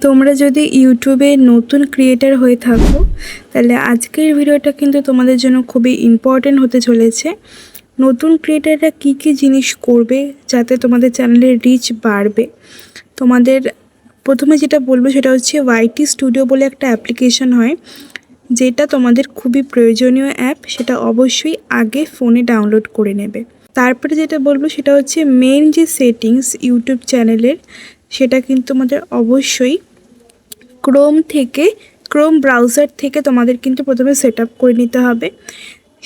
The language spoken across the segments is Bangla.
তোমরা যদি ইউটিউবে নতুন ক্রিয়েটার হয়ে থাকো তাহলে আজকের ভিডিওটা কিন্তু তোমাদের জন্য খুবই ইম্পর্টেন্ট হতে চলেছে। নতুন ক্রিয়েটাররা কী কী জিনিস করবে যাতে তোমাদের চ্যানেলের রিচ বাড়বে। তোমাদের প্রথমে যেটা বলবো সেটা হচ্ছে ওয়াইটি স্টুডিও বলে একটা অ্যাপ্লিকেশন হয়, যেটা তোমাদের খুবই প্রয়োজনীয় অ্যাপ। সেটা অবশ্যই আগে ফোনে ডাউনলোড করে নেবে। তারপরে যেটা বলবো সেটা হচ্ছে মেন যে সেটিংস ইউটিউব চ্যানেলের, সেটা কিন্তু তোমাদের অবশ্যই ক্রোম ব্রাউজার থেকে তোমাদের কিন্তু প্রথমে সেট আপ করে নিতে হবে।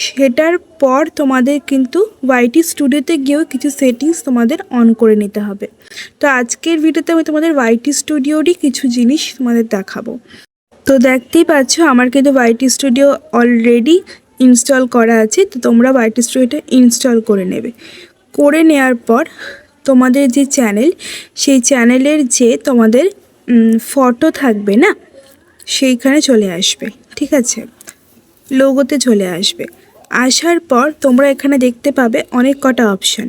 সেটার পর তোমাদের কিন্তু ওয়াইটি স্টুডিওতে গিয়েও কিছু সেটিংস তোমাদের অন করে নিতে হবে। তো আজকের ভিডিওতে আমি তোমাদের ওয়াইটি স্টুডিওরই কিছু জিনিস তোমাদের দেখাবো। তো দেখতেই পাচ্ছ আমার কিন্তু ওয়াইটি স্টুডিও অলরেডি ইনস্টল করা আছে। তো তোমরা ওয়াইটি স্টুডিওটা ইনস্টল করে নেবে। করে নেওয়ার পর তোমাদের যে চ্যানেল, সেই চ্যানেলের যে তোমাদের ফটো থাকবে না, সেইখানে চলে আসবে। ঠিক আছে, লোগোতে চলে আসবে। আসার পর তোমরা এখানে দেখতে পাবে অনেক কটা অপশান।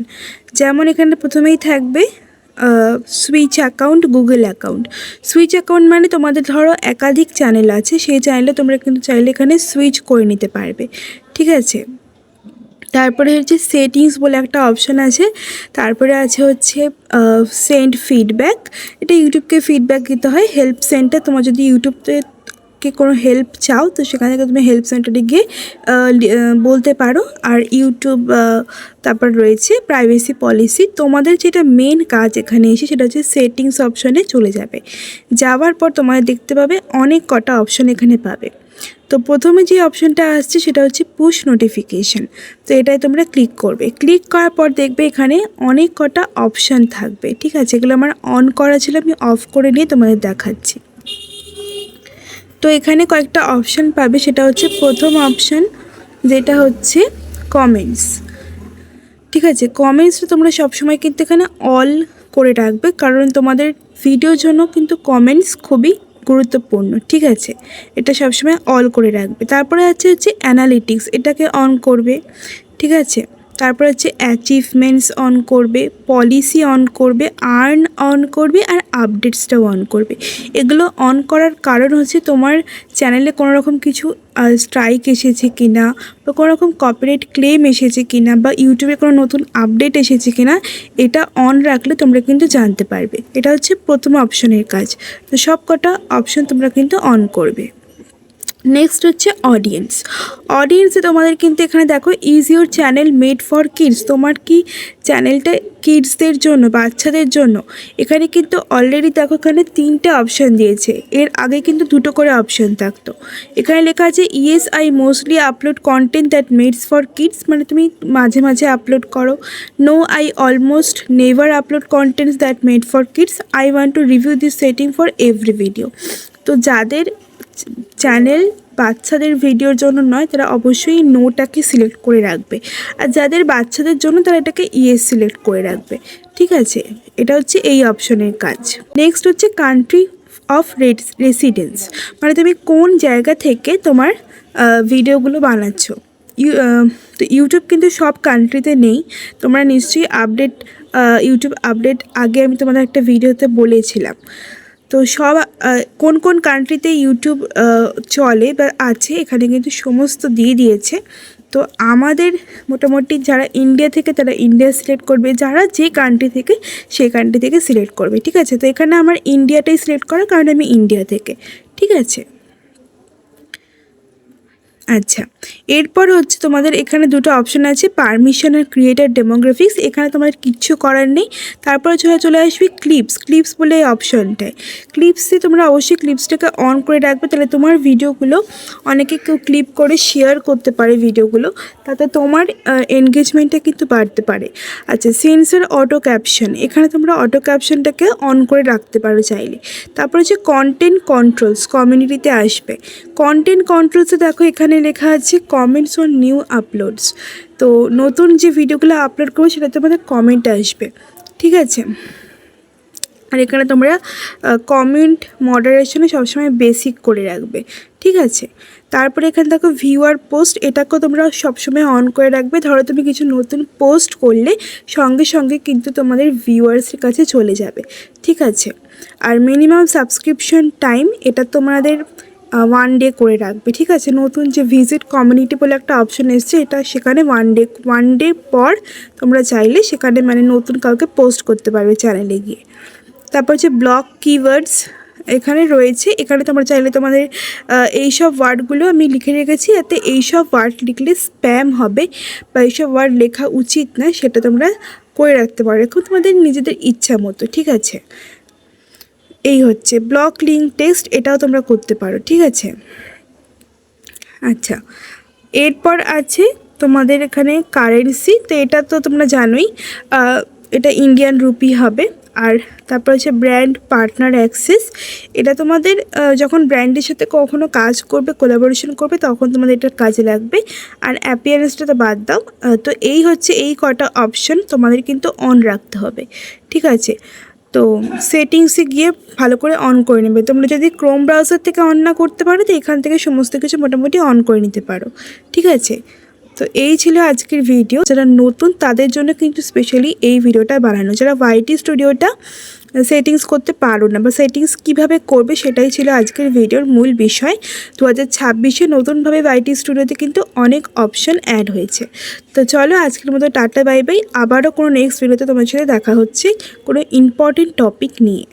যেমন এখানে প্রথমেই থাকবে switch account, Google account. Switch account মানে তোমাদের ধরো একাধিক চ্যানেল আছে, সেই চ্যানেলে তোমরা কিন্তু চাইলে এখানে সুইচ করে নিতে পারবে। ঠিক আছে, তারপরে হচ্ছে সেটিংস বলে একটা অপশান আছে। তারপরে আছে হচ্ছে সেন্ড ফিডব্যাক। এটা ইউটিউবকে ফিডব্যাক দিতে হয়। হেল্প সেন্টার, তোমার যদি ইউটিউবকে কোনো হেল্প চাও তো সেখান থেকে তুমি হেল্প সেন্টারে গিয়ে বলতে পারো। আর ইউটিউব তারপর রয়েছে প্রাইভেসি পলিসি। তোমাদের যেটা মেন কাজ এখানে এসে সেটা হচ্ছে সেটিংস অপশানে চলে যাবে। যাওয়ার পর তোমাদের দেখতে পাবে অনেক কটা অপশান এখানে পাবে। তো প্রথমে যে অপশানটা আসছে সেটা হচ্ছে পুশ নোটিফিকেশান। তো এটাই তোমরা ক্লিক করবে। ক্লিক করার পর দেখবে এখানে অনেক কটা অপশান থাকবে। ঠিক আছে, এগুলো আমার অন করা ছিল, আমি অফ করে নিয়ে তোমাদের দেখাচ্ছি। তো এখানে কয়েকটা অপশান পাবে। সেটা হচ্ছে প্রথম অপশান, যেটা হচ্ছে কমেন্টস। ঠিক আছে, কমেন্টসটা তোমরা সবসময় কিন্তু এখানে অল করে রাখবে, কারণ তোমাদের ভিডিওর জন্য কিন্তু কমেন্টস খুবই গুরুত্বপূর্ণ। ঠিক আছে, এটা সবসময় অল করে রাখবে। তারপরে হচ্ছে অ্যানালিটিক্স, এটাকে অন করবে। ঠিক আছে, তারপর হচ্ছে অ্যাচিভমেন্টস অন করবে, পলিসি অন করবে, আর্ন অন করবে, আর আপডেটসটাও অন করবে। এগুলো অন করার কারণ হচ্ছে তোমার চ্যানেলে কোনো রকম কিছু স্ট্রাইক এসেছে কিনা, বা কোনো রকম কপিরাইট ক্লেম এসেছে কিনা, বা ইউটিউবে কোনো নতুন আপডেট এসেছে কিনা, এটা অন রাখলে তোমরা কিন্তু জানতে পারবে। এটা হচ্ছে প্রথম অপশনের কাজ। তো সব কটা অপশন তোমরা কিন্তু অন করবে। নেক্সট হচ্ছে অডিয়েন্সে তোমাদের কিন্তু এখানে দেখো is your channel made for kids. তোমার কি চ্যানেলটা কিডসদের জন্য, বাচ্চাদের জন্য? এখানে কিন্তু অলরেডি দেখো এখানে 3টে অপশান দিয়েছে। এর আগে কিন্তু 2টো করে অপশান থাকতো। এখানে লেখা আছে yes I mostly upload content that made for kids, মানে তুমি মাঝে মাঝে আপলোড করো। No I almost never upload contents that made for kids. I want to review this setting for every video. তো যাদের চ্যানেল বাচ্চাদের ভিডিওর জন্য নয় তারা অবশ্যই নোটাকে সিলেক্ট করে রাখবে, আর যাদের বাচ্চাদের জন্য তারা এটাকে ইয়েস সিলেক্ট করে রাখবে। ঠিক আছে, এটা হচ্ছে এই অপশনের কাজ। নেক্সট হচ্ছে কান্ট্রি অফ রেসিডেন্স, মানে তুমি কোন জায়গা থেকে তোমার ভিডিওগুলো বানাচ্ছ। তো ইউটিউব কিন্তু সব কান্ট্রিতে নেই। তোমরা নিশ্চয়ই ইউটিউব আপডেট আগে আমি তোমাদের একটা ভিডিওতে বলেছিলাম। তো সব কোন কোন কান্ট্রিতে ইউটিউব চলে বা আছে এখানে কিন্তু সমস্ত দিয়ে দিয়েছে। তো আমাদের মোটামুটি যারা ইন্ডিয়া থেকে তারা ইন্ডিয়া সিলেক্ট করবে, যারা যে কান্ট্রি থেকে সেই কান্ট্রি থেকে সিলেক্ট করবে। ঠিক আছে, তো এখানে আমার ইন্ডিয়াটাই সিলেক্ট করা, কারণ আমি ইন্ডিয়া থেকে। ঠিক আছে, আচ্ছা, এরপর হচ্ছে তোমাদের এখানে 2টো অপশান আছে, পারমিশন আর ক্রিয়েটার ডেমোগ্রাফিক্স। এখানে তোমাদের কিচ্ছু করার নেই। তারপরে চলে আসবে ক্লিপস বলে এই অপশানটায়। ক্লিপসে তোমরা অবশ্যই ক্লিপসটাকে অন করে রাখবে, তাহলে তোমার ভিডিওগুলো অনেকে কেউ ক্লিপ করে শেয়ার করতে পারে ভিডিওগুলো, তাতে তোমার এনগেজমেন্টটা কিন্তু বাড়তে পারে। আচ্ছা, সেন্সর অটো ক্যাপশন, এখানে তোমরা অটো ক্যাপশনটাকে অন করে রাখতে পারো চাইলে। তারপর হচ্ছে কন্টেন্ট কন্ট্রোলস, কমিউনিটিতে আসবে। কন্টেন্ট কন্ট্রোলসে দেখো এখানে লেখা আছে কমেন্টস অন নিউ আপলোডস। তো নতুন যে ভিডিওগুলো আপলোড করবো সেটা তোমাদের কমেন্ট আসবে। ঠিক আছে, আর এখানে তোমরা কমেন্ট মডারেশনে সবসময় বেসিক করে রাখবে। ঠিক আছে, তারপরে এখানে দেখো ভিউয়ার পোস্ট, এটাকেও তোমরা সবসময় অন করে রাখবে। ধরো তুমি কিছু নতুন পোস্ট করলে সঙ্গে সঙ্গে কিন্তু তোমাদের ভিউয়ার্সের কাছে চলে যাবে। ঠিক আছে, আর মিনিমাম সাবস্ক্রিপশন টাইম এটা তোমাদের 1 ডে করে রাখবে, ঠিক আছে। নতুন যে ভিজিট কমিউনিটি বলে একটা অপশন এসছে, এটা সেখানে 1 ডে পর তোমরা চাইলে সেখানে মানে নতুন কাউকে পোস্ট করতে পারবে চ্যানেলে গিয়ে। তারপর যে ব্লক কিওয়ার্ডস এখানে রয়েছে, এখানে তোমরা চাইলে তোমাদের এইসব ওয়ার্ডগুলো আমি লিখে রেখেছি, যাতে এইসব ওয়ার্ড লিখলে স্প্যাম হবে বা এইসব ওয়ার্ড লেখা উচিত না সেটা তোমরা করে রাখতে পারো, এখন তোমাদের নিজেদের ইচ্ছা মতো, ঠিক আছে। এই হচ্ছে ব্লক লিঙ্ক টেক্সট, এটাও তোমরা করতে পারো, ঠিক আছে। আচ্ছা, এরপর আছে তোমাদের এখানে কারেন্সি, তো এটা তো তোমরা জানোই, এটা ইন্ডিয়ান রুপি হবে। আর তারপর হচ্ছে ব্র্যান্ড পার্টনার অ্যাক্সেস, এটা তোমাদের যখন ব্র্যান্ডের সাথে কখনো কাজ করবে, কোলাবোরেশন করবে, তখন তোমাদের এটা কাজে লাগবে। আর অ্যাপিয়ারেন্সটা তো বাদ দাও। তো এই হচ্ছে এই কটা অপশন তোমাদের কিন্তু অন রাখতে হবে, ঠিক আছে। তো সেটিংসে গিয়ে ভালো করে অন করে নেবে। তোমরা যদি ক্রোম ব্রাউজার থেকে অন না করতে পারো, তো এখান থেকে সমস্ত কিছু মোটামুটি অন করে নিতে পারো, ঠিক আছে। তো এই ছিল আজকের ভিডিও। যারা নতুন তাদের জন্য কিন্তু স্পেশালি এই ভিডিওটা বানানো, যারা ওয়াইটি স্টুডিওটা সেটিংস করতে পারো না বা সেটিংস কিভাবে করবে সেটাই ছিল আজকের ভিডিওর মূল বিষয়। 2026-এ নতুনভাবে ওয়াইটি স্টুডিওতে কিন্তু অনেক অপশন অ্যাড হয়েছে। তো চলো আজকের মতো টাটা বাই বাই, আবারও কোনো নেক্সট ভিডিওতে তোমার সাথে দেখা হচ্ছে কোনো ইম্পর্টেন্ট টপিক নিয়ে।